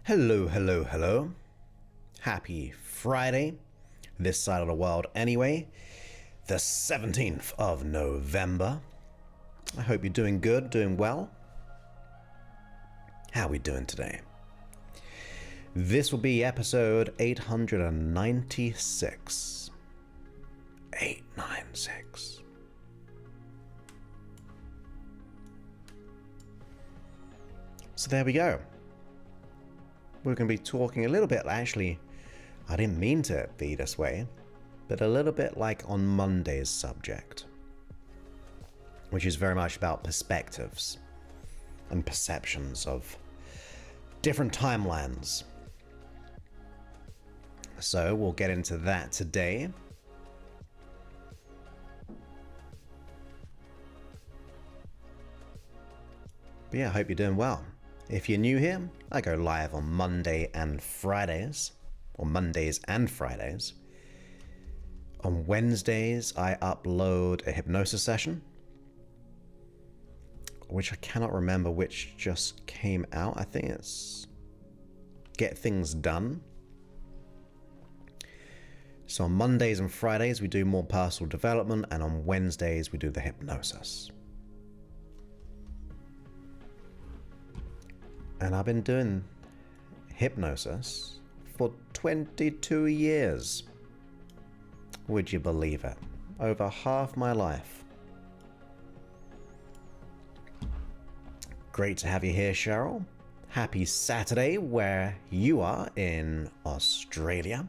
Hello, hello, hello. Happy Friday. This side of the world, anyway. The 17th of November. I hope you're doing good, doing well. How are we doing today? This will be episode 896. 896. So there we go. We're going to be talking a little bit, actually, I didn't mean to be this way, but a little bit like on Monday's subject, which is very much about perspectives and perceptions of different timelines. So we'll get into that today. But yeah, I hope you're doing well. If you're new here, I go live on Monday and Fridays, or Mondays and Fridays. On Wednesdays, I upload a hypnosis session, which I cannot remember which just came out. I think it's Get Things Done. So on Mondays and Fridays, we do more personal development, and on Wednesdays, we do the hypnosis. And I've been doing hypnosis for 22 years. Would you believe it? Over half my life. Great to have you here, Cheryl. Happy Saturday where you are in Australia.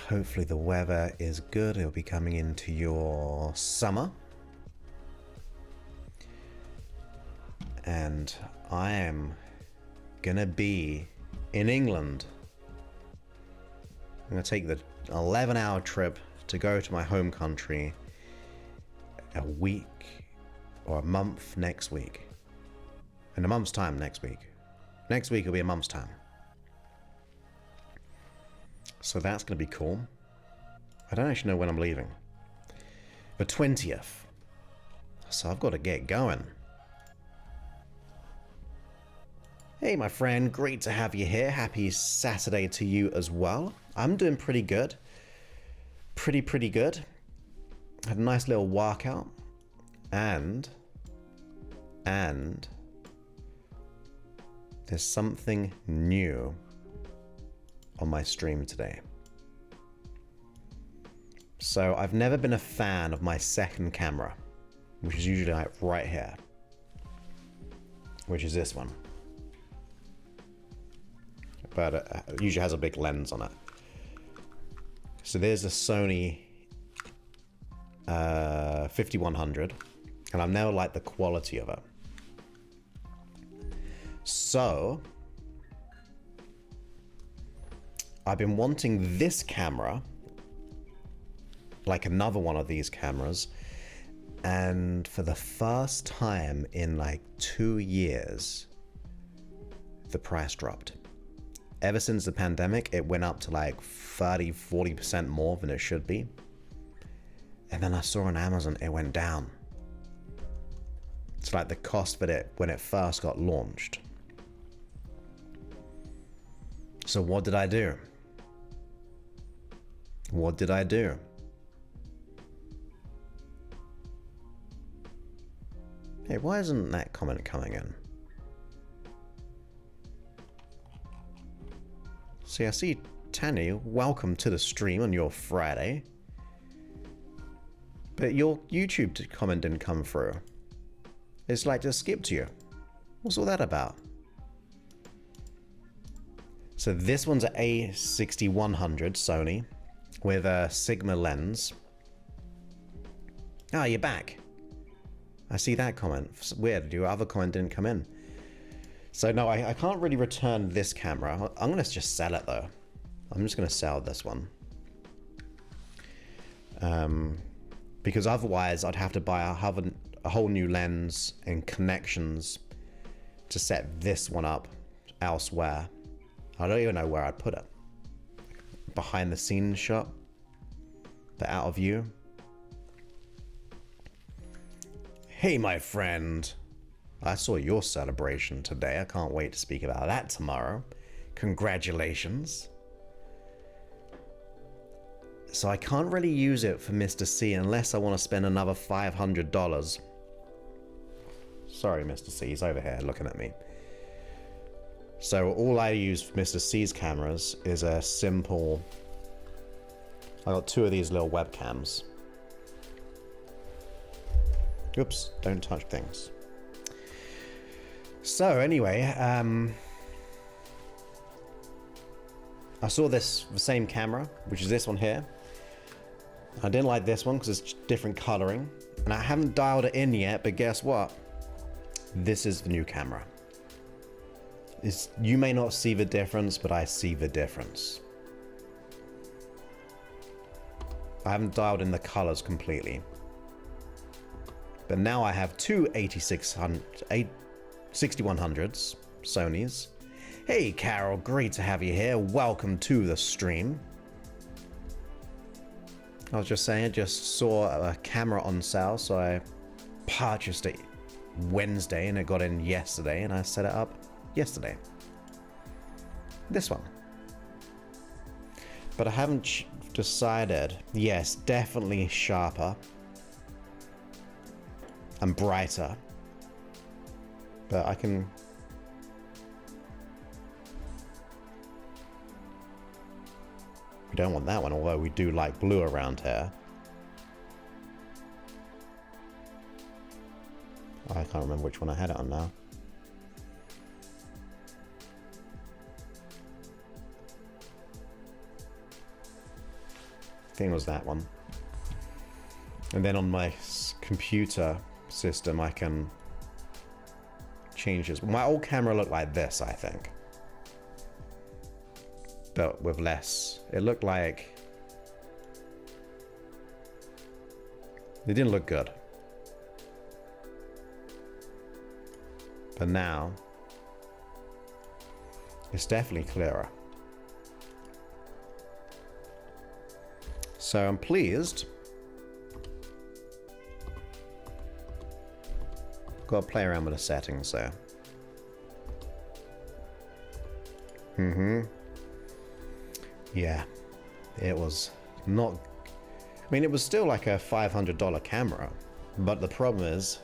Hopefully the weather is good. It'll be coming into your summer. And I am gonna be in England. I'm gonna take the 11-hour trip to go to my home country a week or a month next week. In a month's time next week. Next week will be a month's time. So that's gonna be cool. I don't actually know when I'm leaving. The 20th. So I've got to get going. Hey my friend, great to have you here. Happy Saturday to you as well. I'm doing pretty good. Pretty good. Had a nice little workout. And there's something new on my stream today. So I've never been a fan of my second camera, which is usually like right here, which is this one. But it usually has a big lens on it. So there's a Sony 5100, and I've never liked the quality of it. So I've been wanting this camera, like another one of these cameras, and for the first time in like 2 years, the price dropped. Ever since the pandemic, it went up to like 30-40% more than it should be. And then I saw on Amazon, it went down. It's like the cost for it when it first got launched. So what did I do? What did I do? Hey, why isn't that comment coming in? See, I see Tanya, welcome to the stream on your Friday. But your YouTube comment didn't come through. It's like just skipped you. What's all that about? So this one's an A6100 Sony with a Sigma lens. Ah, you're back. I see that comment. It's weird, your other comment didn't come in. So no, I can't really return this camera. I'm gonna just sell it though. I'm just gonna sell this one. Because otherwise I'd have to buy a whole new lens and connections to set this one up elsewhere. I don't even know where I'd put it. Behind the scenes shot, but out of view. Hey, my friend. I saw your celebration today. I can't wait to speak about that tomorrow. Congratulations. So I can't really use it for Mr. C unless I want to spend another $500. Sorry, Mr. C, he's over here looking at me. So all I use for Mr. C's cameras is a simple... I got 2 of these little webcams. Oops, don't touch things. So anyway, I saw the same camera, which is this one here. I didn't like this one because it's different coloring. And I haven't dialed it in yet, but guess what? This is the new camera. You may not see the difference, but I see the difference. I haven't dialed in the colors completely. But now I have 2 6100s, Sony's. Hey Carol, great to have you here. Welcome to the stream. I was just saying, I just saw a camera on sale, so I purchased it Wednesday and it got in yesterday and I set it up yesterday. This one. But I haven't decided. Yes, definitely sharper and brighter. But I can... We don't want that one, although we do like blue around here. I can't remember which one I had it on now. I think it was that one. And then on my computer system, I can change this. My old camera looked like this, I think. But with less. It looked like... It didn't look good. But now, it's definitely clearer. So I'm pleased. Got to play around with the settings there. Yeah, it was not... I mean, it was still like a $500 camera, but the problem is,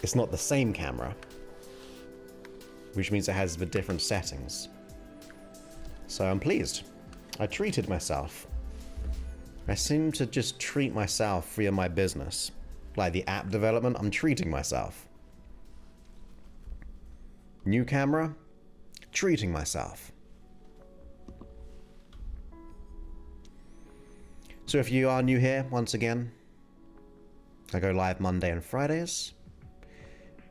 it's not the same camera, which means it has the different settings. So I'm pleased. I treated myself. I seem to just treat myself via my business. Like the app development, I'm treating myself. New camera, treating myself. So if you are new here, once again, I go live Monday and Fridays.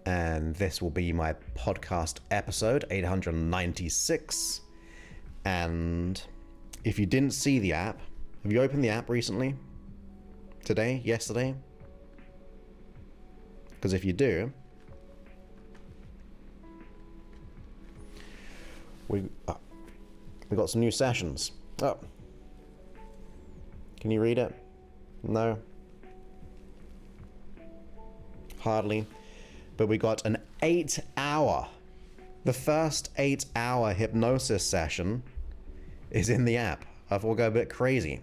And this will be my podcast episode 896. And if you didn't see the app, have you opened the app recently? Today? Yesterday? Because if you do, we got some new sessions. Oh. Can you read it? No? Hardly. But we got an 8-hour. The first 8-hour hypnosis session is in the app. I thought we'll go a bit crazy.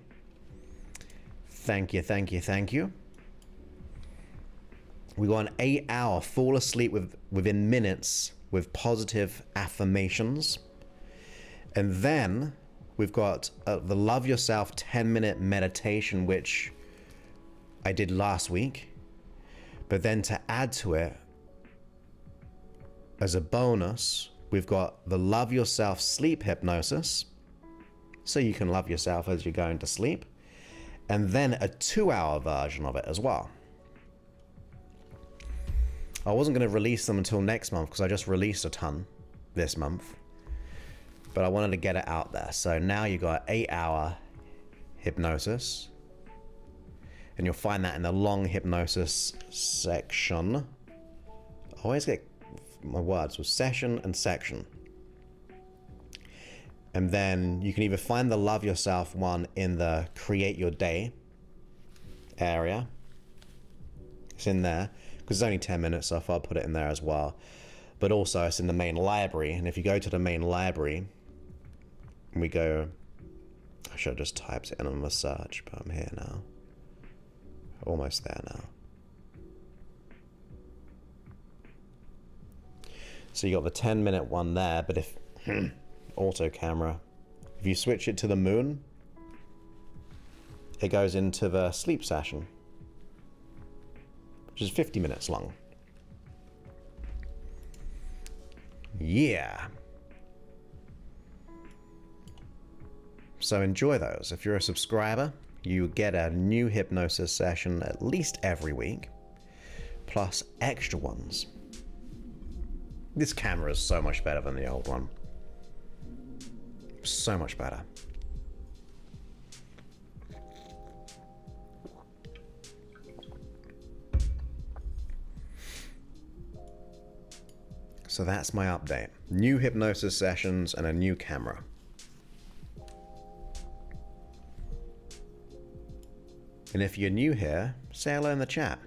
Thank you, thank you, thank you. We got an 8-hour fall asleep within minutes with positive affirmations. And then we've got the Love Yourself 10-minute meditation, which I did last week. But then to add to it, as a bonus, we've got the Love Yourself sleep hypnosis. So you can love yourself as you're going to sleep. And then a 2-hour version of it as well. I wasn't going to release them until next month because I just released a ton this month. But I wanted to get it out there. So now you got 8-hour hypnosis. And you'll find that in the long hypnosis section. I always get my words with session and section. And then you can either find the Love Yourself one in the Create Your Day area. It's in there because it's only 10 minutes, so I thought I'd put it in there as well. But also it's in the main library, and if you go to the main library, we go, I should have just typed it in on the search, but I'm here now. Almost there now. So you got the 10-minute one there, but if auto camera, if you switch it to the moon, it goes into the sleep session, which is 50 minutes long. Yeah. So enjoy those. If you're a subscriber, you get a new hypnosis session at least every week, plus extra ones. This camera is so much better than the old one. So much better. So that's my update. New hypnosis sessions and a new camera. And if you're new here, say hello in the chat.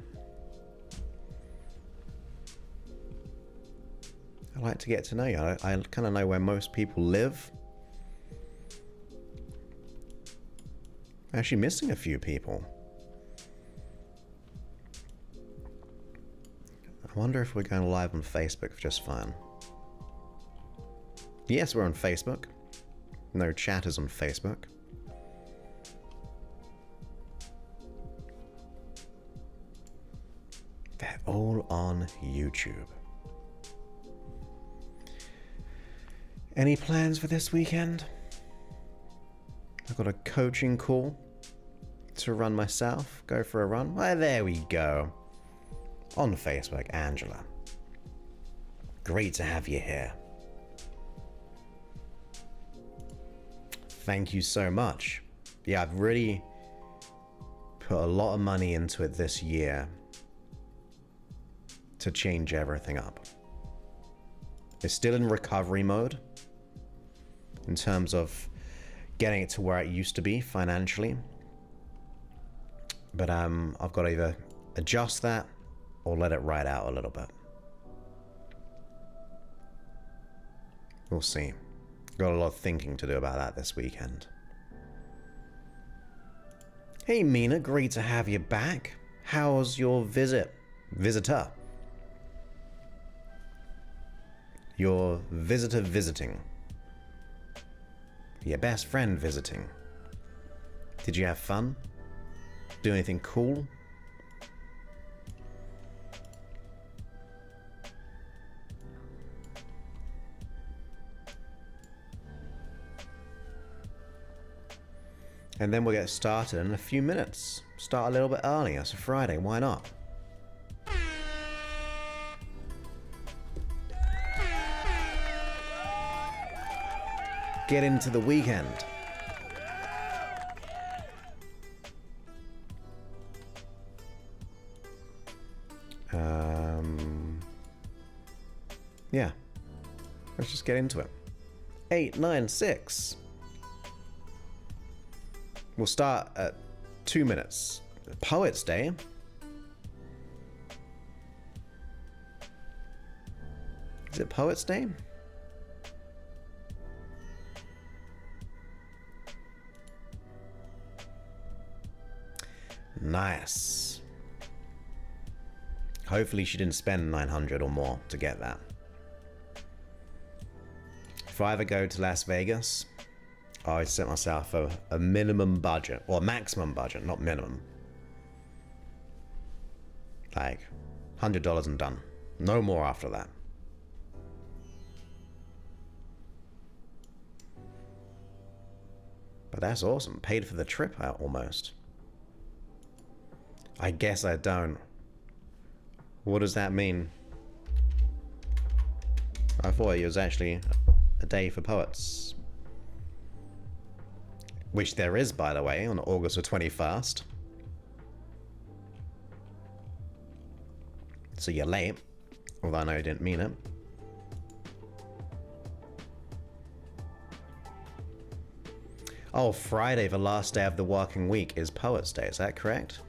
I like to get to know you. I kind of know where most people live. I'm actually missing a few people. I wonder if we're going live on Facebook for just fun. Yes, we're on Facebook. No chatters on Facebook. They're all on YouTube. Any plans for this weekend? I've got a coaching call to run myself. Go for a run. Well, there we go. On Facebook, Angela. Great to have you here. Thank you so much. Yeah, I've really put a lot of money into it this year to change everything up. It's still in recovery mode in terms of getting it to where it used to be financially. But I've got to either adjust that or let it ride out a little bit. We'll see. Got a lot of thinking to do about that this weekend. Hey Mina, great to have you back. How's your visitor? Your visitor visiting. Your best friend visiting. Did you have fun? Do anything cool? And then we'll get started in a few minutes. Start a little bit early. It's a Friday. Why not? Get into the weekend. Yeah. Let's just get into it. 8, 9, 6. We'll start at 2 minutes. Poets Day. Is it Poets Day? Nice. Hopefully she didn't spend 900 or more to get that. If I ever go to Las Vegas, I set myself a minimum budget, or maximum budget, not minimum. Like $100 and done. No more after that. But that's awesome. Paid for the trip out almost. I guess I don't. What does that mean? I thought it was actually a day for poets. Which there is, by the way, on August the 21st. So you're late, although I know you didn't mean it. Oh, Friday, the last day of the working week, is Poets' Day, is that correct?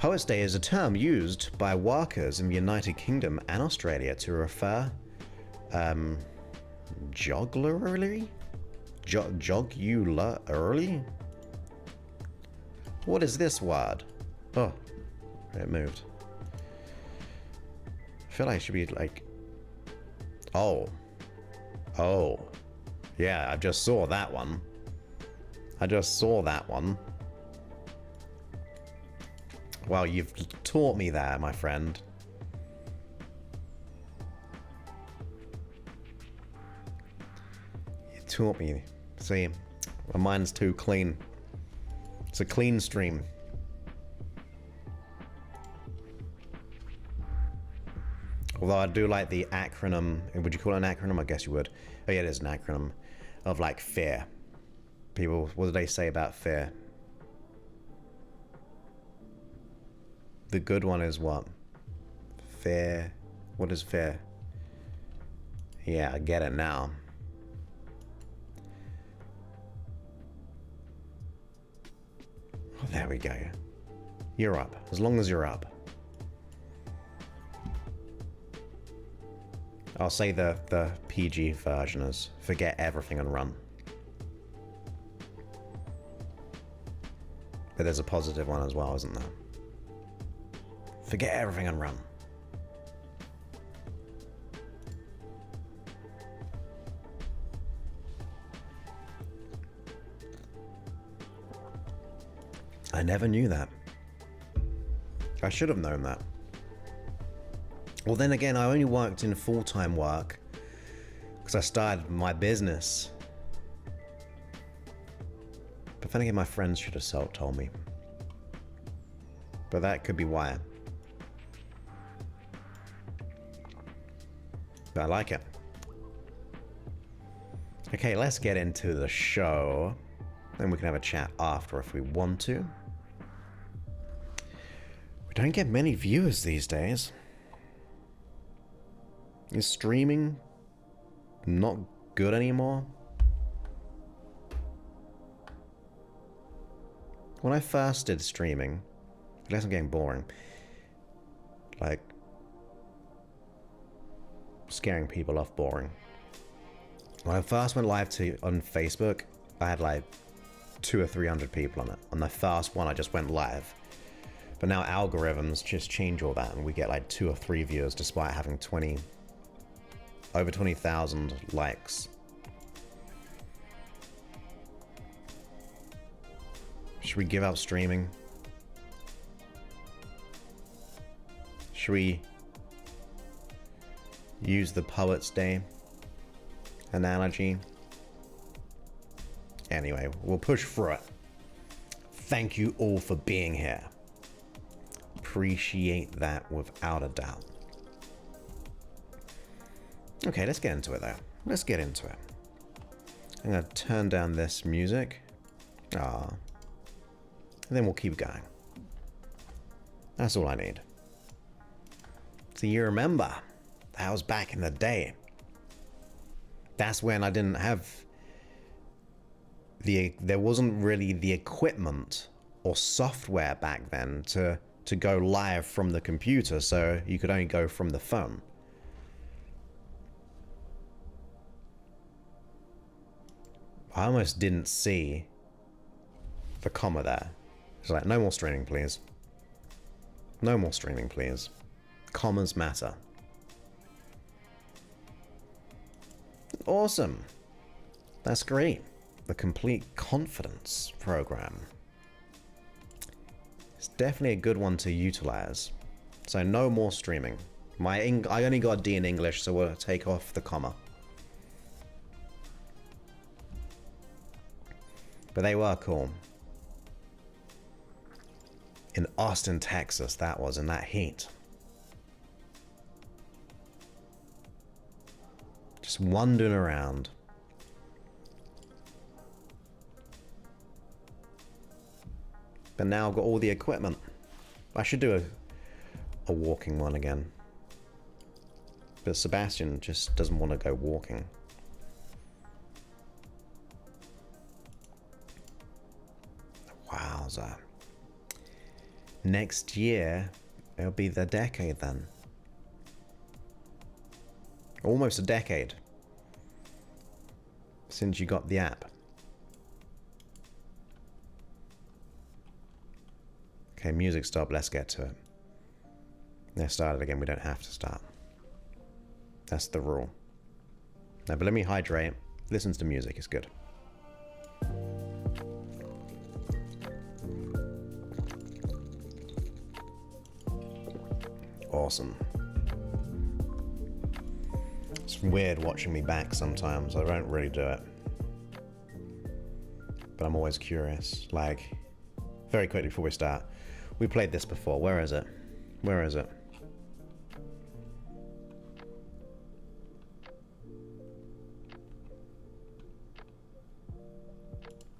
Poets' Day is a term used by workers in the United Kingdom and Australia to refer jocularly? Jocularly? What is this word? Oh, it moved. I feel like it should be like... Oh. Oh. Yeah, I just saw that one. I just saw that one. Well, you've taught me there, my friend. You taught me. See, my mind's too clean. It's a clean stream. Although I do like the acronym. Would you call it an acronym? I guess you would. Oh yeah, it is an acronym of like fear. People, what do they say about fear? The good one is what? Fear. What is fear? Yeah, I get it now. Oh, there we go. You're up. As long as you're up. I'll say the PG version is forget everything and run. But there's a positive one as well, isn't there? Forget everything and run. I never knew that. I should have known that. Well, then again, I only worked in full-time work because I started my business. But then again, my friends should have told me. But that could be why. But I like it. Okay, let's get into the show. Then we can have a chat after if we want to. We don't get many viewers these days. Is streaming not good anymore? When I first did streaming, unless I'm getting boring, like scaring people off boring. When I first went live on Facebook, I had like 200 or 300 people on it. On the first one, I just went live. But now algorithms just change all that, and we get like 2 or 3 viewers despite having over 20,000 likes. Should we give up streaming? Should we use the Poets' Day analogy? Anyway, we'll push through it. Thank you all for being here. Appreciate that without a doubt. Okay, let's get into it though. Let's get into it. I'm gonna turn down this music. And then we'll keep going. That's all I need. So you remember, that was back in the day. That's when I didn't have there wasn't really the equipment or software back then to go live from the computer, so you could only go from the phone. I almost didn't see the comma there. It's like, no more streaming, please. No more streaming, please. Commas matter. Awesome. That's great. The Complete Confidence program. It's definitely a good one to utilize. So no more streaming. I only got a D in English, so we'll take off the comma. But they were cool. In Austin, Texas, that was, in that heat. Just wandering around. But now I've got all the equipment. I should do a walking one again. But Sebastian just doesn't want to go walking. Wowza. next year, it'll be the decade then. Almost a decade since you got the app. Okay, music stop, let's get to it. Let's start it again, we don't have to start. That's the rule. Now, but let me hydrate. Listen to the music, it's good. Awesome. It's weird watching me back sometimes. I don't really do it. But I'm always curious. Like, very quickly before we start, we played this before. Where is it? Where is it?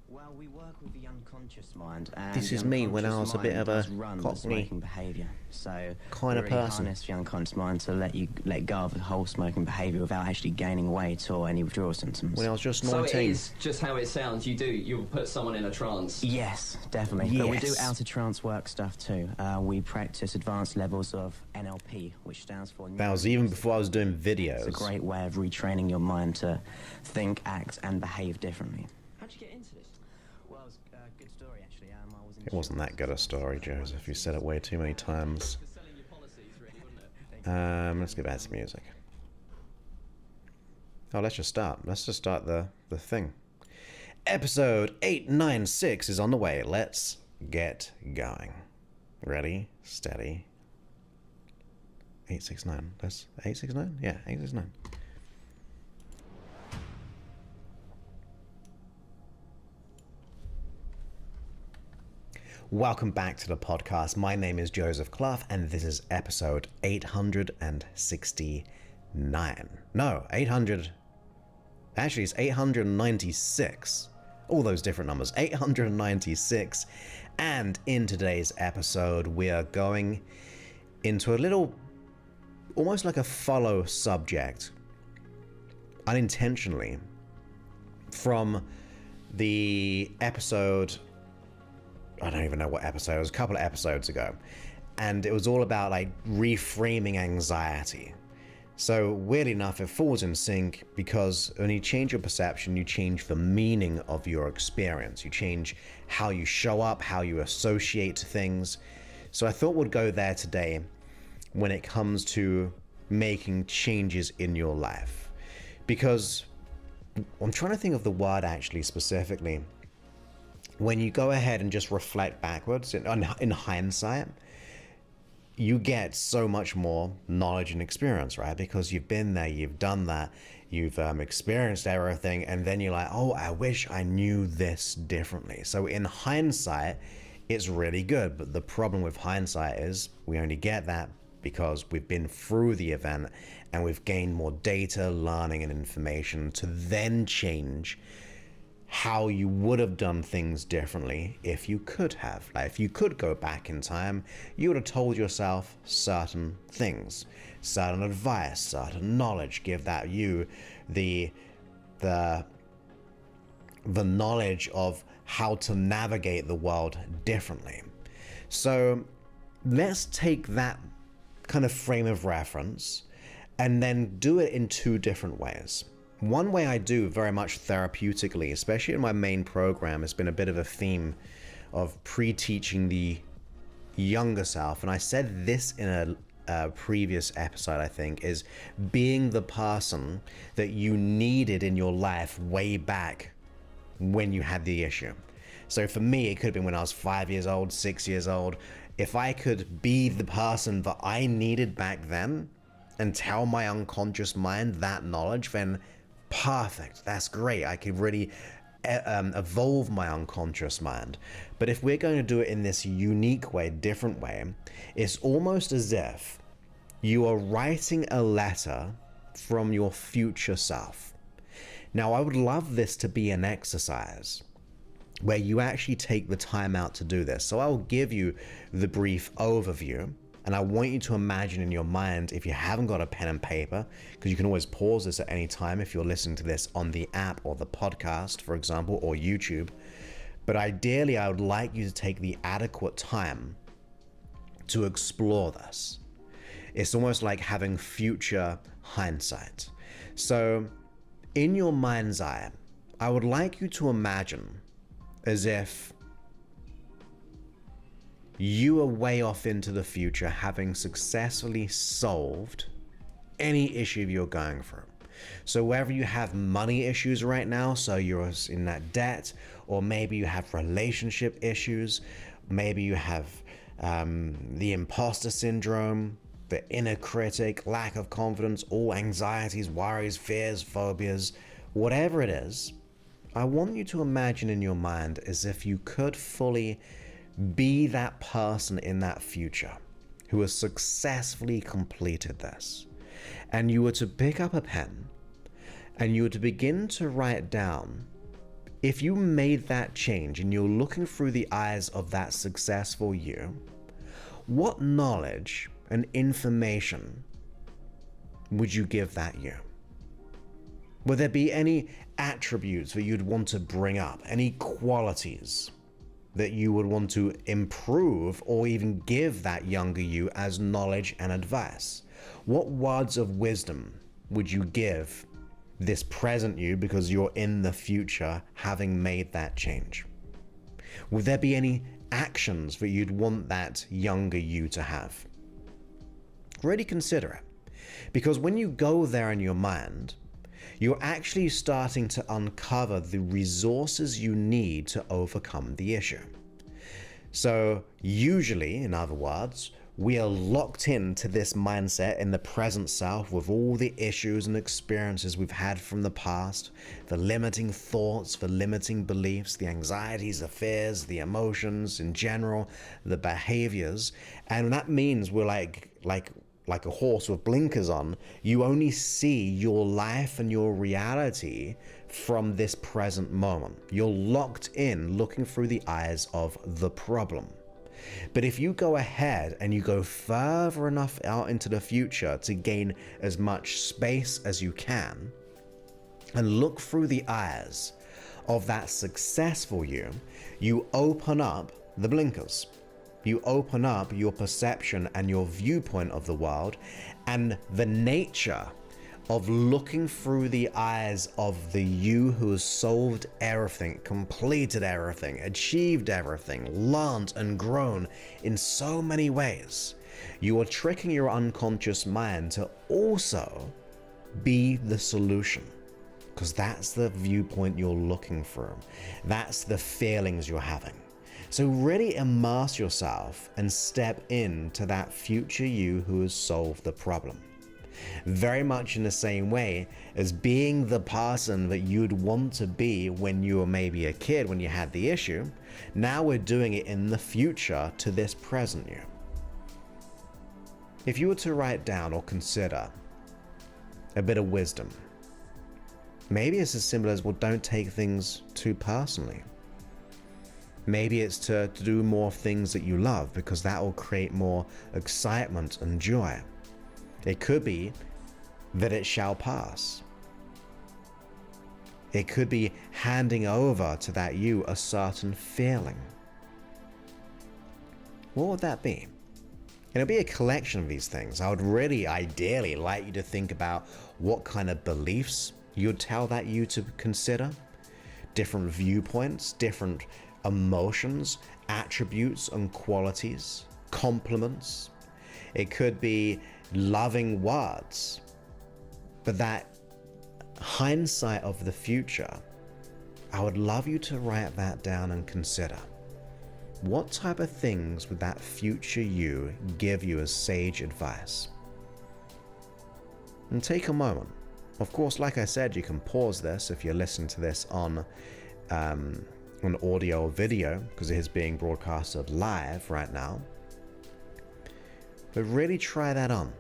Well, we work with the unconscious mind, and this is me when I was a bit of a cockney behavior. So kind of person. Harness the unconscious mind to let go of the whole smoking behavior without actually gaining weight or any withdrawal symptoms. When I was just 19. So it is just how it sounds. You'll put someone in a trance. Yes, definitely. Yes. But we do out of trance work stuff too. We practice advanced levels of NLP, which stands for... That was even before I was doing videos. It's a great way of retraining your mind to think, act, and behave differently. How'd you get into this? Well, it's a good story, actually. I was in It wasn't that good a story, Joseph. You said it way too many times. Let's get back to music. Oh, let's just start. Let's just start the thing. Episode 896 is on the way. Let's get going. Ready, steady. 869. That's 869? Yeah, 869. Welcome back to the podcast. My name is Joseph Clough, and this is episode 869. No, 800. Actually, it's 896. All those different numbers. 896. And in today's episode, we are going into a little, almost like a follow subject, unintentionally, from the episode... I don't even know what episode, it was a couple of episodes ago. And it was all about like reframing anxiety. So weirdly enough, it falls in sync because when you change your perception, you change the meaning of your experience. You change how you show up, how you associate things. So I thought we'd go there today when it comes to making changes in your life. Because I'm trying to think of the word actually specifically. When you go ahead and just reflect backwards, in hindsight, you get so much more knowledge and experience, right? Because you've been there, you've done that, you've experienced everything, and then you're like, oh, I wish I knew this differently. So in hindsight, it's really good. But the problem with hindsight is we only get that because we've been through the event and we've gained more data, learning, and information to then change how you would have done things differently if you could have. Like if you could go back in time, you would have told yourself certain things, certain advice, certain knowledge, give that you the knowledge of how to navigate the world differently. So let's take that kind of frame of reference and then do it in two different ways. One way I do very much therapeutically, especially in my main program, has been a bit of a theme of pre-teaching the younger self. And I said this in a previous episode, I think, is being the person that you needed in your life way back when you had the issue. So for me, it could have been when I was 5 years old, 6 years old. If I could be the person that I needed back then and tell my unconscious mind that knowledge, then perfect, that's great. I could really evolve my unconscious mind. But if we're going to do it in this unique way, different way, it's almost as if you are writing a letter from your future self. Now, I would love this to be an exercise where you actually take the time out to do this. So I'll give you the brief overview. And I want you to imagine in your mind, if you haven't got a pen and paper, because you can always pause this at any time if you're listening to this on the app or the podcast, for example, or YouTube. But ideally, I would like you to take the adequate time to explore this. It's almost like having future hindsight. So, in your mind's eye, I would like you to imagine as if you are way off into the future, having successfully solved any issue you're going through. So whether you have money issues right now, so you're in that debt, or maybe you have relationship issues, maybe you have the imposter syndrome, the inner critic, lack of confidence, all anxieties, worries, fears, phobias, whatever it is, I want you to imagine in your mind as if you could fully be that person in that future who has successfully completed this. And you were to pick up a pen and you were to begin to write down, if you made that change and you're looking through the eyes of that successful you, what knowledge and information would you give that you? Would there be any attributes that you'd want to bring up, any qualities that you would want to improve or even give that younger you as knowledge and advice? What words of wisdom would you give this present you because you're in the future having made that change? Would there be any actions that you'd want that younger you to have? Really consider it, because when you go there in your mind, you're actually starting to uncover the resources you need to overcome the issue. So usually, in other words, we are locked into this mindset in the present self with all the issues and experiences we've had from the past, the limiting thoughts, the limiting beliefs, the anxieties, the fears, the emotions in general, the behaviors. And that means we're like a horse with blinkers on. You only see your life and your reality from this present moment. You're locked in, looking through the eyes of the problem. But if you go ahead and you go further enough out into the future to gain as much space as you can and look through the eyes of that successful you, you open up the blinkers. You open up your perception and your viewpoint of the world, and the nature of looking through the eyes of the you who has solved everything, completed everything, achieved everything, learned and grown in so many ways. You are tricking your unconscious mind to also be the solution, because that's the viewpoint you're looking through. That's the feelings you're having. So really immerse yourself and step into that future you who has solved the problem. Very much in the same way as being the person that you'd want to be when you were maybe a kid when you had the issue, now we're doing it in the future to this present you. If you were to write down or consider a bit of wisdom, maybe it's as simple as, well, don't take things too personally. Maybe it's to do more things that you love, because that will create more excitement and joy. It could be that it shall pass. It could be handing over to that you a certain feeling. What would that be? It'll be a collection of these things. I would really ideally like you to think about what kind of beliefs you'd tell that you to consider, different viewpoints, different emotions, attributes and qualities, compliments. It could be loving words, but that hindsight of the future, I would love you to write that down and consider. What type of things would that future you give you as sage advice? And take a moment. Of course, like I said, you can pause this if you're listening to this on audio or video, because it is being broadcasted live right now. But really try that on.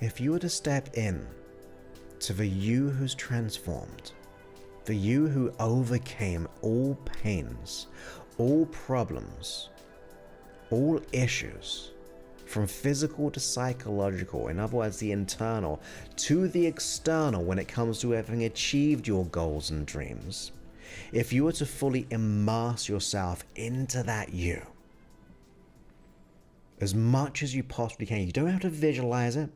If you were to step in to the you who's transformed, the you who overcame all pains, all problems, all issues, from physical to psychological, in other words, the internal to the external when it comes to having achieved your goals and dreams, if you were to fully immerse yourself into that you, as much as you possibly can. You don't have to visualize it.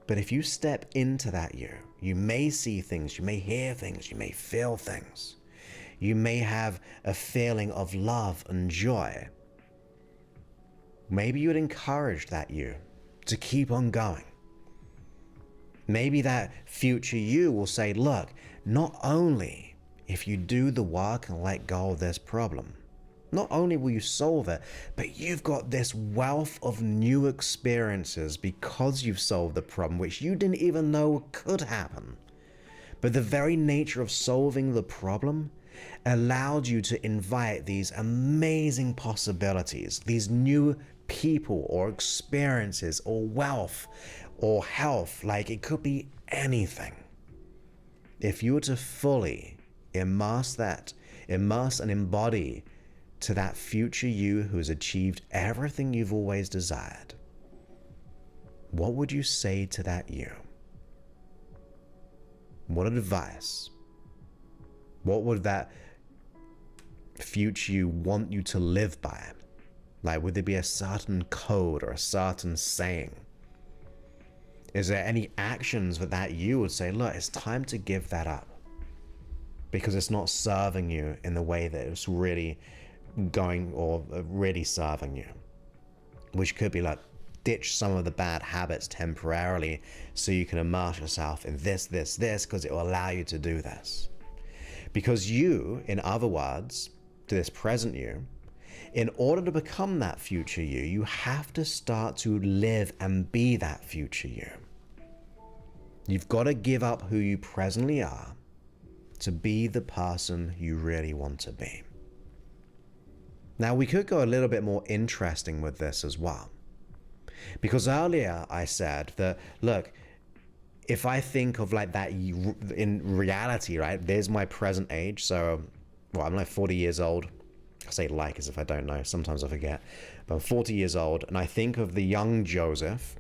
But if you step into that you, you may see things, you may hear things, you may feel things. You may have a feeling of love and joy. Maybe you would encourage that you to keep on going. Maybe that future you will say, look, not only if you do the work and let go of this problem, not only will you solve it, but you've got this wealth of new experiences because you've solved the problem, which you didn't even know could happen. But the very nature of solving the problem allowed you to invite these amazing possibilities, these new people or experiences or wealth or health. Like, it could be anything. If you were to fully immerse and embody to that future you who has achieved everything you've always desired, what would you say to that you? What advice? What would that future you want you to live by? Like, would there be a certain code or a certain saying? Is there any actions that you would say, look, it's time to give that up because it's not serving you in the way that it's really going or really serving you? Which could be like, ditch some of the bad habits temporarily so you can immerse yourself in this, because it will allow you to do this. Because you, in other words, to this present you, in order to become that future you, you have to start to live and be that future you. You've got to give up who you presently are to be the person you really want to be. Now, we could go a little bit more interesting with this as well. Because earlier I said that, look, if I think of like that in reality, right, there's my present age. So, well, I'm like 40 years old. I say like as if I don't know. Sometimes I forget. But I'm 40 years old, and I think of the young Joseph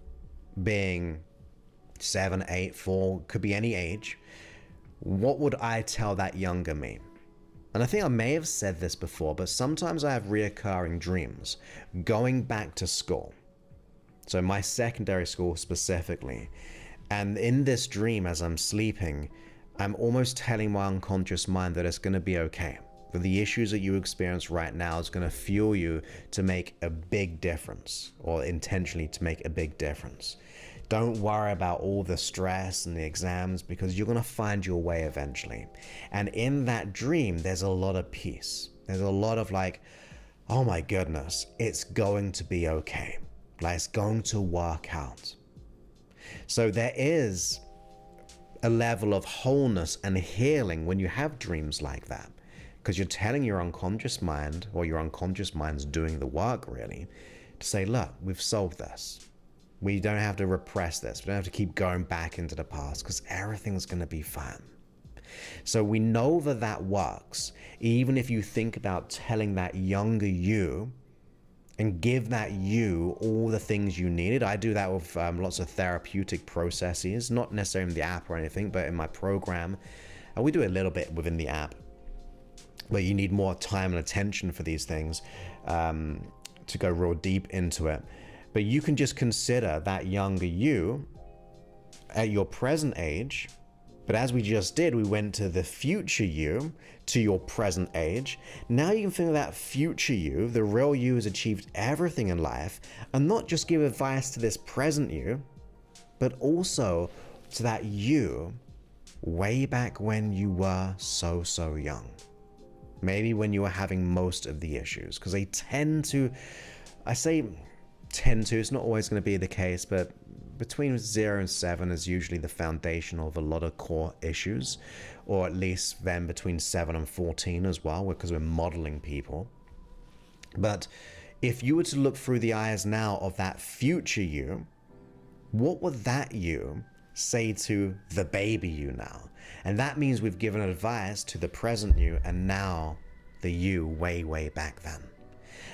being 7, 8, 4, could be any age. What would I tell that younger me? And I think I may have said this before, but sometimes I have reoccurring dreams going back to school. So my secondary school specifically. And in this dream, as I'm sleeping, I'm almost telling my unconscious mind that it's going to be okay. That the issues that you experience right now is going to fuel you to make a big difference, or intentionally to make a big difference. Don't worry about all the stress and the exams, because you're going to find your way eventually. And in that dream, there's a lot of peace. There's a lot of like, oh my goodness, it's going to be okay. Like, it's going to work out. So there is a level of wholeness and healing when you have dreams like that, because you're telling your unconscious mind, or your unconscious mind's doing the work really, to say, look, we've solved this. We don't have to repress this. We don't have to keep going back into the past, because everything's going to be fine. So we know that that works, even if you think about telling that younger you and give that you all the things you needed. I do that with lots of therapeutic processes, not necessarily in the app or anything, but in my program. And we do a little bit within the app, but you need more time and attention for these things to go real deep into it. But you can just consider that younger you at your present age. But as we just did, we went to the future you, to your present age. Now you can think of that future you, the real you has achieved everything in life, and not just give advice to this present you, but also to that you way back when you were so young. Maybe when you were having most of the issues, because they tend to, I say tend to, it's not always going to be the case, but between 0 and 7 is usually the foundation of a lot of core issues, or at least then between 7 and 14 as well, because we're modeling people. But if you were to look through the eyes now of that future you, what would that you say to the baby you now? And that means we've given advice to the present you, and now the you way back then.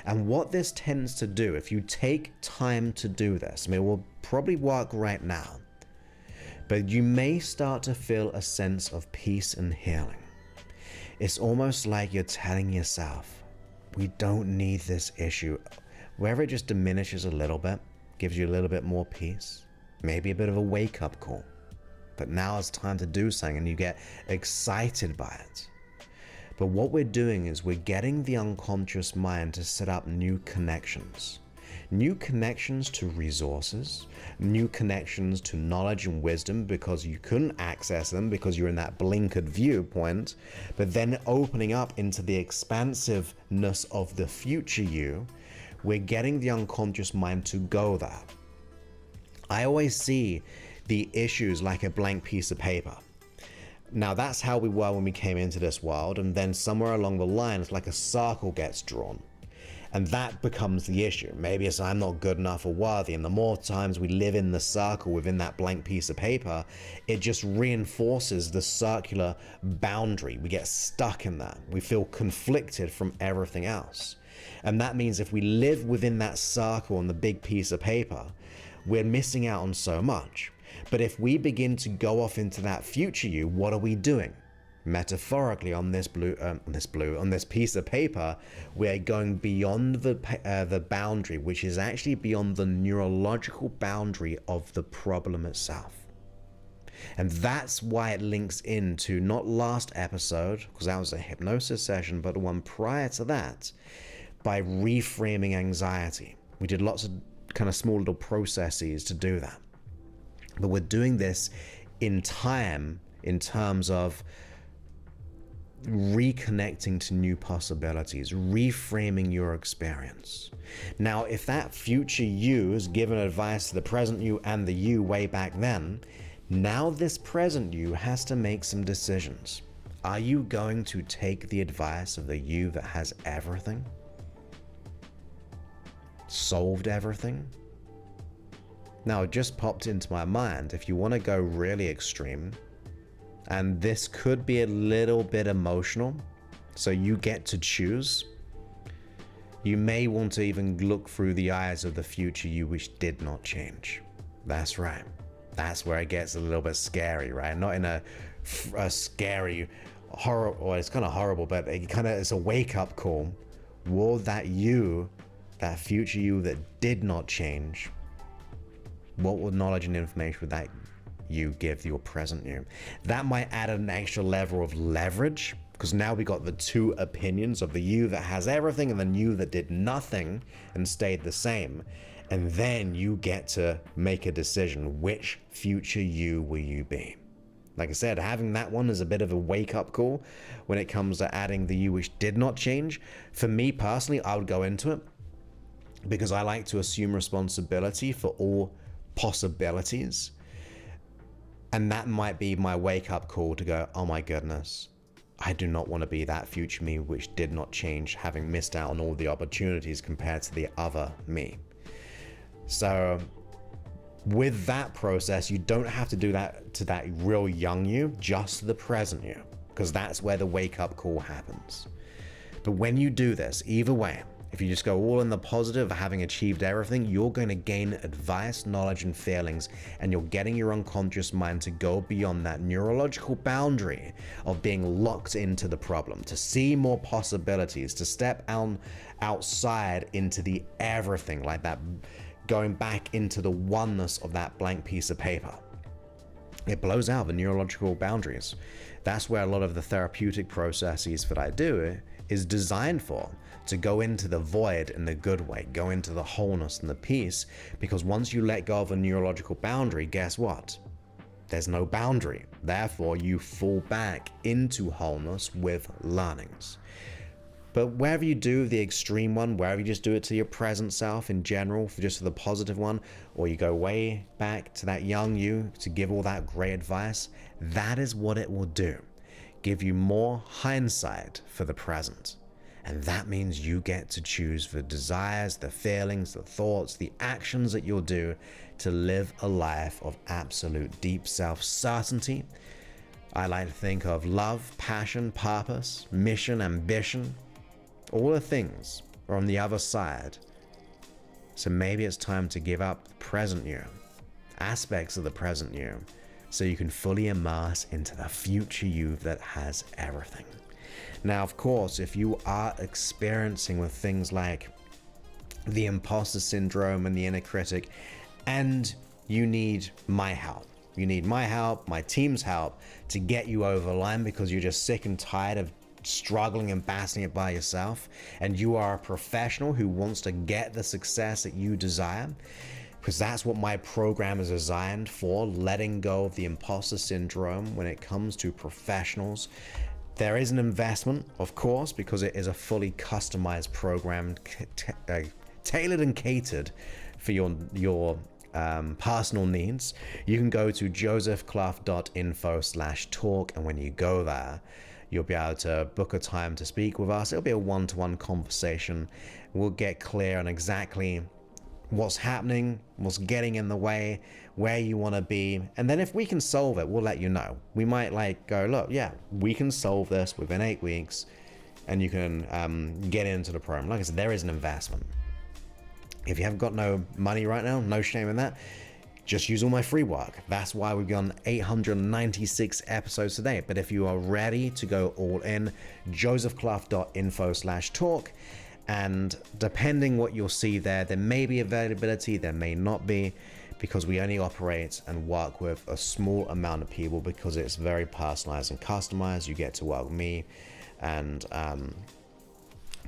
And what this tends to do, if you take time to do this, I mean, it will probably work right now, but you may start to feel a sense of peace and healing. It's almost like you're telling yourself, we don't need this issue. wherever it just diminishes a little bit, gives you a little bit more peace, maybe a bit of a wake-up call. But now it's time to do something, and you get excited by it. But what we're doing is we're getting the unconscious mind to set up new connections. New connections to resources, new connections to knowledge and wisdom because you couldn't access them because you're in that blinkered viewpoint, but then opening up into the expansiveness of the future you, we're getting the unconscious mind to go there. I always see the issues like a blank piece of paper. Now that's how we were when we came into this world, and then somewhere along the line it's like a circle gets drawn. And that becomes the issue. Maybe it's I'm not good enough or worthy, and the more times we live in the circle within that blank piece of paper, it just reinforces the circular boundary. We get stuck in that. We feel conflicted from everything else. And that means if we live within that circle on the big piece of paper, we're missing out on so much. But if we begin to go off into that future you, what are we doing? Metaphorically, on this piece of paper, we're going beyond the boundary, which is actually beyond the neurological boundary of the problem itself. And that's why it links into not last episode, because that was a hypnosis session, but the one prior to that, by reframing anxiety. We did lots of kind of small little processes to do that. But we're doing this in time, in terms of reconnecting to new possibilities, reframing your experience. Now, if that future you has given advice to the present you and the you way back then, now this present you has to make some decisions. Are you going to take the advice of the you that has everything? Solved everything? Now, it just popped into my mind, if you want to go really extreme, and this could be a little bit emotional, so you get to choose, you may want to even look through the eyes of the future you which did not change. That's right. That's where it gets a little bit scary, right? Not in a scary horror, or it's kind of horrible, but it's a wake-up call. Will that you, that future you that did not change, what would knowledge and information would that you give your present you? That might add an extra level of leverage, because now we got the two opinions of the you that has everything and the you that did nothing and stayed the same. And then you get to make a decision. Which future you will you be? Like I said, having that one is a bit of a wake-up call when it comes to adding the you which did not change. For me personally, I would go into it because I like to assume responsibility for all possibilities. And that might be my wake-up call to go, oh my goodness, I do not want to be that future me which did not change, having missed out on all the opportunities compared to the other me. So with that process, you don't have to do that to that real young you, just the present you, because that's where the wake-up call happens. But when you do this, either way, if you just go all in the positive of having achieved everything, you're going to gain advice, knowledge, and feelings, and you're getting your unconscious mind to go beyond that neurological boundary of being locked into the problem, to see more possibilities, to step outside into the everything, like that, going back into the oneness of that blank piece of paper. It blows out the neurological boundaries. That's where a lot of the therapeutic processes that I do is designed for, to go into the void in the good way, go into the wholeness and the peace, because once you let go of a neurological boundary, guess what? There's no boundary. Therefore, you fall back into wholeness with learnings. But wherever you do the extreme one, wherever you just do it to your present self in general, for just the positive one, or you go way back to that young you to give all that great advice, that is what it will do. Give you more hindsight for the present. And that means you get to choose the desires, the feelings, the thoughts, the actions that you'll do to live a life of absolute deep self-certainty. I like to think of love, passion, purpose, mission, ambition. All the things are on the other side. So maybe it's time to give up the present you, aspects of the present you, so you can fully immerse into the future you that has everything. Now, of course, if you are experiencing with things like the imposter syndrome and the inner critic, and you need my help. You need my help, my team's help to get you over the line, because you're just sick and tired of struggling and battling it by yourself, and you are a professional who wants to get the success that you desire, because that's what my program is designed for, letting go of the imposter syndrome when it comes to professionals. There is an investment, of course, because it is a fully customized program, tailored and catered for your personal needs. You can go to josephclough.info/talk, and when you go there, you'll be able to book a time to speak with us. It'll be a one-to-one conversation. We'll get clear on exactly what's happening, what's getting in the way, where you want to be, and then if we can solve it, we'll let you know. We might like go, look, yeah, we can solve this within 8 weeks, and you can get into the program. Like I said, there is an investment. If you haven't got no money right now, no shame in that. Just use all my free work. That's why we've done 896 episodes today. But if you are ready to go all in, josephclough.info/talk. And depending what you'll see there may be availability, there may not be, because we only operate and work with a small amount of people, because it's very personalized and customized. You get to work with me and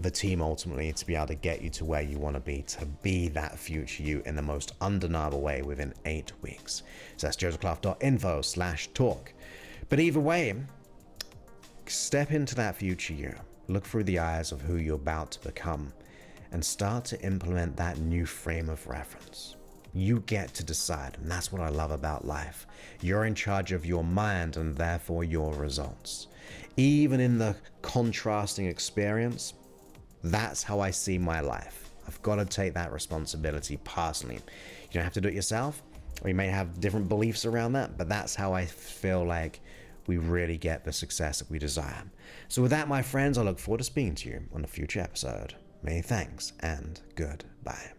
the team ultimately to be able to get you to where you want to be that future you in the most undeniable way within 8 weeks. So that's josephclough.info/talk. But either way, step into that future you. Look through the eyes of who you're about to become and start to implement that new frame of reference. You get to decide, and that's what I love about life. You're in charge of your mind and therefore your results. Even in the contrasting experience, that's how I see my life. I've got to take that responsibility personally. You don't have to do it yourself, or you may have different beliefs around that, but that's how I feel like we really get the success that we desire. So with that, my friends, I look forward to speaking to you on a future episode. Many thanks and goodbye.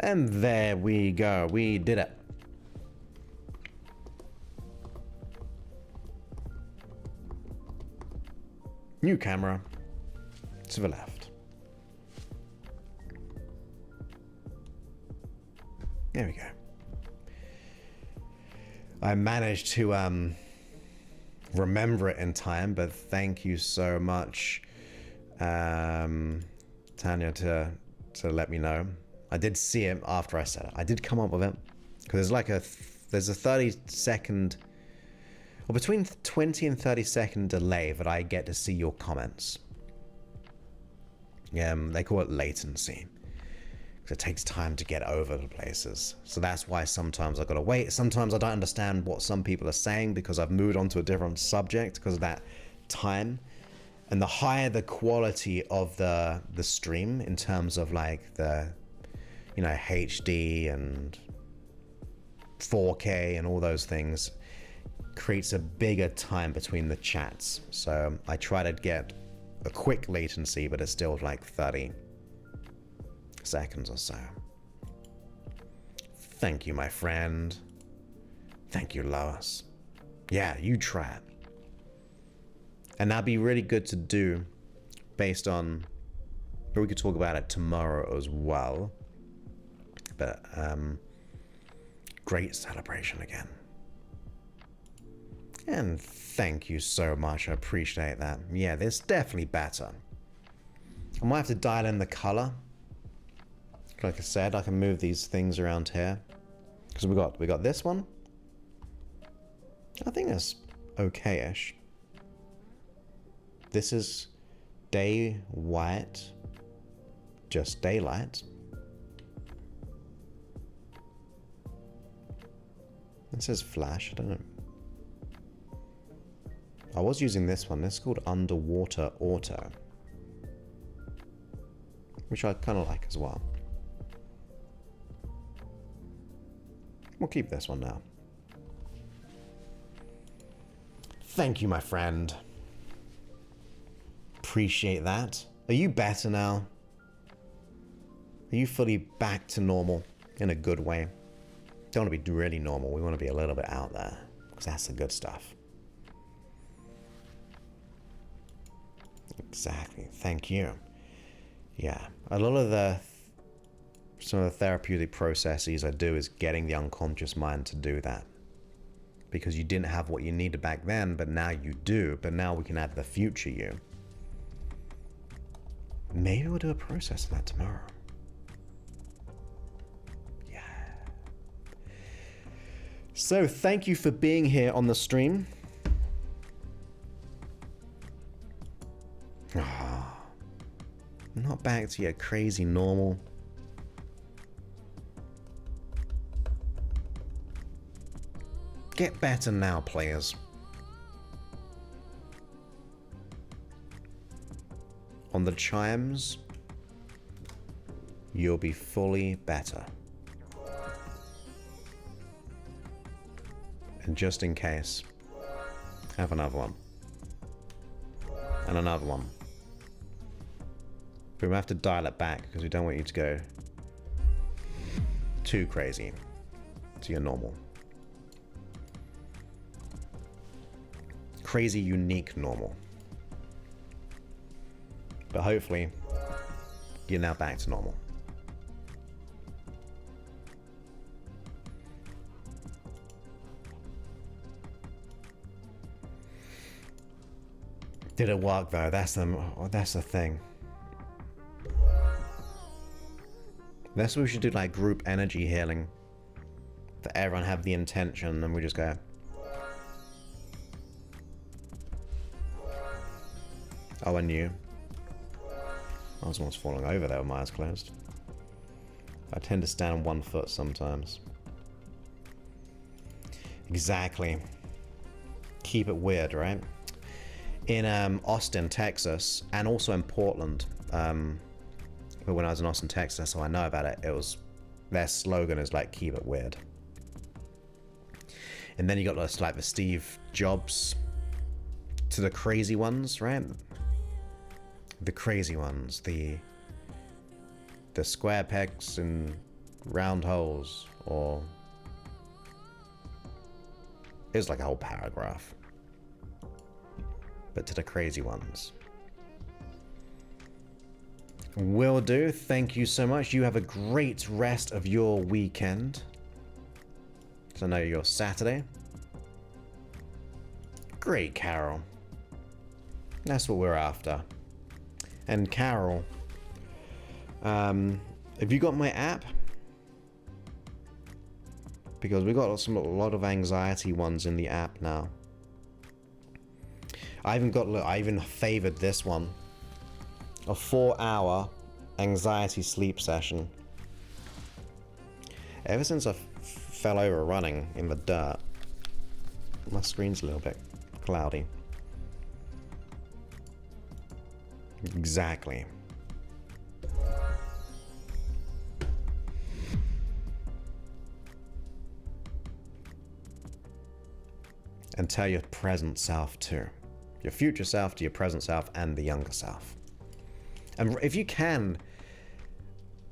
And there we go. We did it. New camera to the left. There we go. I managed to remember it in time, but thank you so much, Tanya, to let me know. I did see it after I said it. I did come up with it, because there's a 30-second, or between 20 and 30-second delay that I get to see your comments. They call it latency, because it takes time to get over the places. So that's why sometimes I've got to wait. Sometimes I don't understand what some people are saying because I've moved on to a different subject because of that time. And the higher the quality of the stream in terms of like the, HD and 4K and all those things, creates a bigger time between the chats. So I try to get a quick latency, but it's still like 30 seconds or so. Thank you, my friend. Thank you, Lois. Yeah, you try it. And that'd be really good to do based on, but we could talk about it tomorrow as well. But great celebration again. And thank you so much. I appreciate that. Yeah, this definitely better. I might have to dial in the color. Like I said, I can move these things around here. Because we got this one. I think that's okay-ish. This is day white. Just daylight. It says flash, I don't know. I was using this one. This is called Underwater Auto, which I kind of like as well. We'll keep this one now. Thank you, my friend. Appreciate that. Are you better now? Are you fully back to normal in a good way? Don't want to be really normal. We want to be a little bit out there, because that's the good stuff. Exactly. Thank you. Yeah. A lot of some of the therapeutic processes I do is getting the unconscious mind to do that. Because you didn't have what you needed back then, but now you do. But now we can add the future you. Maybe we'll do a process of that tomorrow. Yeah. So thank you for being here on the stream. Oh, not back to your crazy normal. Get better now, players. On the chimes, you'll be fully better. And just in case, have another one. And another one. But we have to dial it back because we don't want you to go too crazy to your normal. Crazy, unique normal. But hopefully, you're now back to normal. Did it work though? That's the thing. That's what we should do, like group energy healing. That everyone have the intention and we just go. Oh, and you. I was almost falling over there with my eyes closed. I tend to stand on one foot sometimes. Exactly. Keep it weird, right? In Austin, Texas, and also in Portland. But when I was in Austin, Texas, so I know about it. It was their slogan is like "Keep it weird." And then you got this, like the Steve Jobs to the crazy ones, right? The crazy ones, the square pegs and round holes, or it was like a whole paragraph. But to the crazy ones. Will do. Thank you so much. You have a great rest of your weekend. So I know you're Saturday. Great, Carol. That's what we're after. And Carol, have you got my app? Because we got a lot of anxiety ones in the app now. I even favored this one. A 4-hour anxiety sleep session. Ever since I fell over running in the dirt, my screen's a little bit cloudy. Exactly. And tell your present self too. Your future self to your present self and the younger self. And if you can,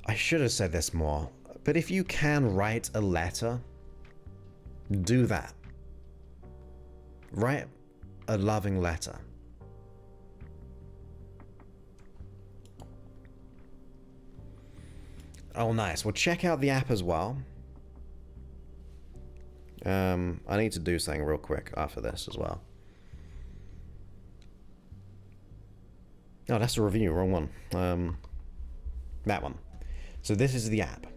I should have said this more, but if you can write a letter, do that. Write a loving letter. Oh, nice. Well, check out the app as well. I need to do something real quick after this as well. Oh, that's the review, wrong one. That one. So this is the app.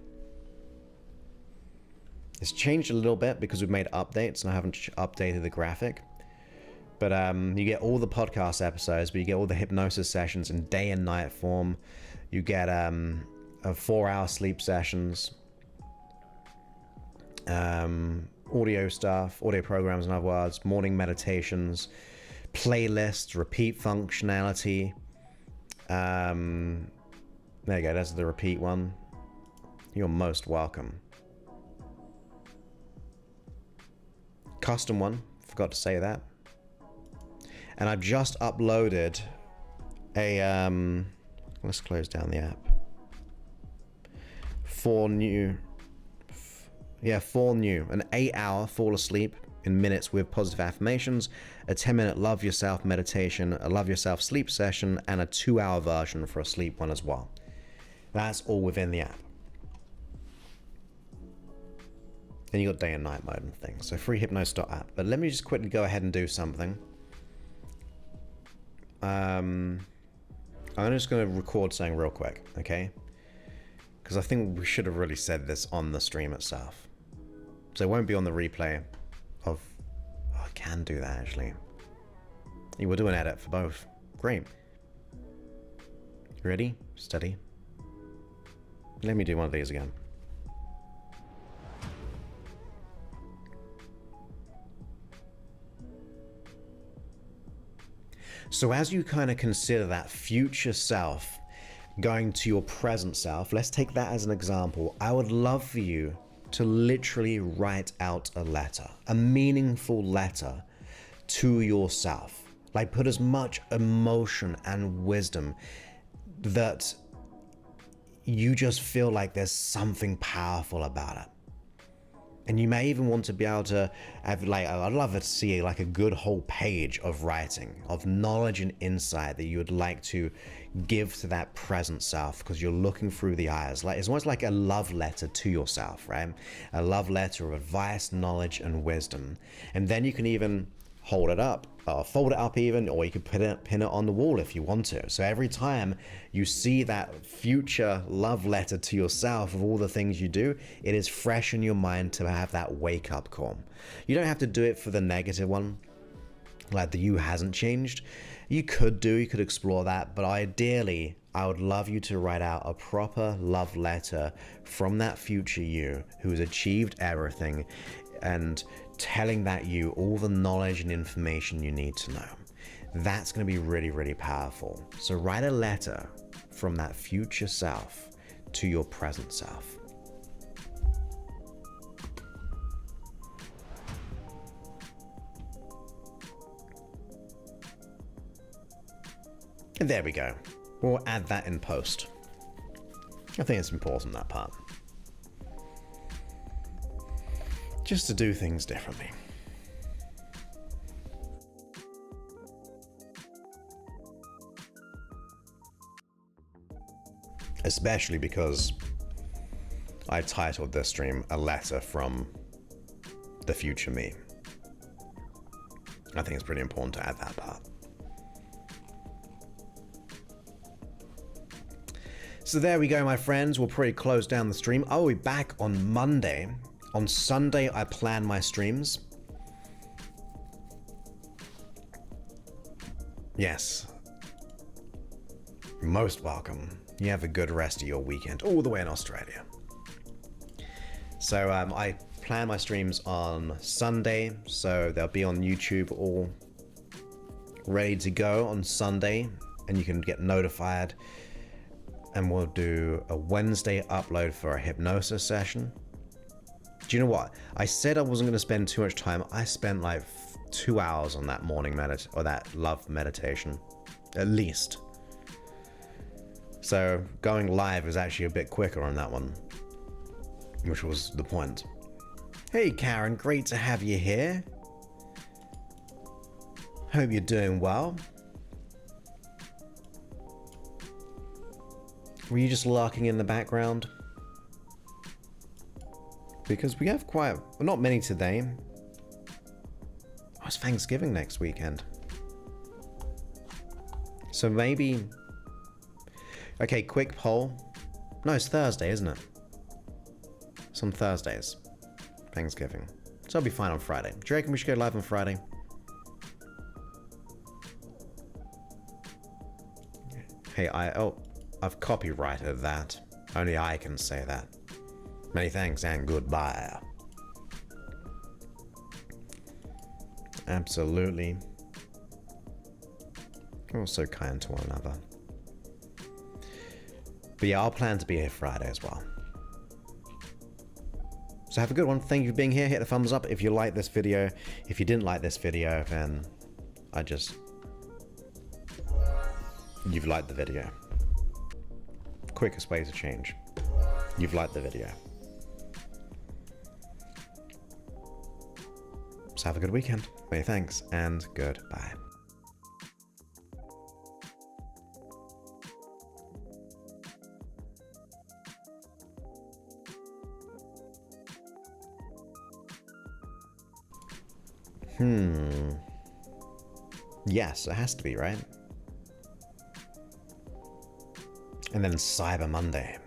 It's changed a little bit because we've made updates and I haven't updated the graphic. But you get all the podcast episodes, but you get all the hypnosis sessions in day and night form. You get 4-hour sleep sessions. Audio stuff, audio programs in other words, morning meditations, playlists, repeat functionality. There you go, that's the repeat one. You're most welcome. Custom one, forgot to say that. And I've just uploaded a let's close down the app. 4 new, an 8-hour fall asleep in minutes with positive affirmations, a 10-minute love yourself meditation, a love yourself sleep session, and a 2-hour version for a sleep one as well. That's all within the app. Then you got day and night mode and things. So free Hypnos.app. But let me just quickly go ahead and do something. I'm just going to record something real quick, okay? Because I think we should have really said this on the stream itself. So it won't be on the replay of... Oh, I can do that, actually. You will do an edit for both. Great. Ready? Steady. Let me do one of these again. So as you kind of consider that future self going to your present self, let's take that as an example. I would love for you to literally write out a letter, a meaningful letter to yourself. Like put as much emotion and wisdom that you just feel like there's something powerful about it. And you may even want to be able to have, like, I'd love to see like a good whole page of writing, of knowledge and insight that you would like to give to that present self because you're looking through the eyes. Like it's almost like a love letter to yourself, right? A love letter of advice, knowledge, and wisdom. And then you can even hold it up, or fold it up even, or you could pin it on the wall if you want to. So every time you see that future love letter to yourself of all the things you do, it is fresh in your mind to have that wake up call. You don't have to do it for the negative one, like the you hasn't changed. You could explore that, but ideally, I would love you to write out a proper love letter from that future you who has achieved everything and telling that you all the knowledge and information you need to know. That's going to be really, really powerful. So write a letter from that future self to your present self. And there we go. We'll add that in post. I think it's important, that part. Just to do things differently. Especially because I titled this stream A Letter from the Future Me. I think it's pretty important to add that part. So there we go, my friends. We'll probably close down the stream. I'll be back on Monday. On Sunday, I plan my streams. Yes. You're most welcome. You have a good rest of your weekend, all the way in Australia. So I plan my streams on Sunday, so they'll be on YouTube all ready to go on Sunday, and you can get notified. And we'll do a Wednesday upload for a hypnosis session. Do you know what? I said I wasn't going to spend too much time. I spent like 2 hours on that morning that love meditation, at least. So going live is actually a bit quicker on that one, which was the point. Hey Karen, great to have you here. Hope you're doing well. Were you just lurking in the background? Because we have quite, well, not many today. Oh, it's Thanksgiving next weekend. So maybe, okay, quick poll. No, it's Thursday, isn't it? It's on Thursdays, Thanksgiving. So I'll be fine on Friday. Do you reckon we should go live on Friday? Hey, I've copyrighted that. Only I can say that. Many thanks and goodbye. Absolutely. We're all so kind to one another. But yeah, I'll plan to be here Friday as well. So have a good one. Thank you for being here. Hit the thumbs up if you like this video. If you didn't like this video, then you've liked the video. Quickest way to change. You've liked the video. have a good weekend. Many thanks, and goodbye. Yes, it has to be, right? And then Cyber Monday.